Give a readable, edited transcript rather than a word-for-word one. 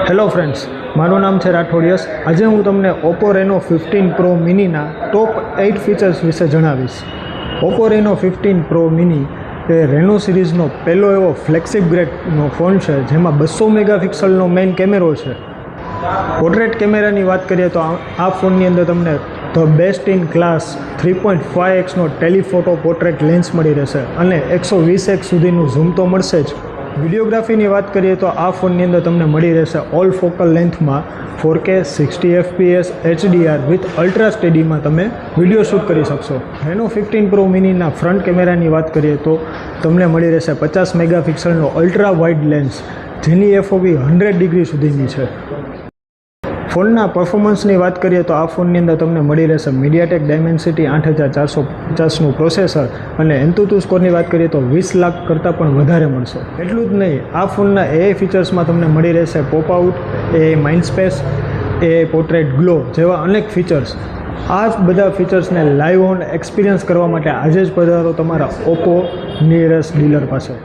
Hello friends, મારું નામ છે રાઠોડ યશ. આજે હું તમને ઓપ્પો રેનો 15 પ્રો મિનીના ટોપ 8 ફીચર્સ વિશે જણાવીશ. ઓપ્પો રેનો 15 પ્રો મિની એ રેનો સિરીઝનો પહેલો એવો ફ્લેગશિપ ગ્રેડનો ફોન છે જેમાં 200 મેગાપિક્સલનો મેઇન કેમેરો છે. પોર્ટ્રેટ કેમેરાની વાત કરીએ તો આ ફોનની અંદર તમને the best in class 3.5x telephoto portrait lens મળી રહેશે અને 120x સુધીનું ઝૂમ તો મળશે જ. વિડીયોગ્રાફીની વાત કરીએ તો આ ફોનની અંદર તમને મળી રહેશે ઓલ ફોકલ લેન્થમાં 4K 60 FPS HDR with ultra સ્ટેડીમાં તમે વિડીયો શૂટ કરી શકશો. રેનો 15 પ્રો મિનીના ફ્રન્ટ કેમેરાની વાત કરીએ તો તમને મળી રહેશે 50 મેગાપિક્સલનો અલ્ટ્રા વાઇડ લેન્સ જેની FOV 100 ડિગ્રી સુધીની છે. ફોનના પરફોર્મન્સની વાત કરીએ તો આ ફોનની અંદર તમને મળી રહેશે મીડિયાટેક ડાયમેન્સિટી 8450નું પ્રોસેસર અને એન્તુતુ સ્કોરની વાત કરીએ તો 20 લાખ કરતાં પણ વધારે મળશે. એટલું જ નહીં, આ ફોનના AI ફીચર્સમાં તમને મળી રહેશે pop out, AI Mindspace, AI portrait glow જેવા અનેક ફીચર્સ. આ બધા ફીચર્સને લાઈવ ઓન એક્સપિરિયન્સ કરવા માટે આજે જ પધારો તમારા ઓપ્પો નિયરેસ્ટ ડીલર પાસે.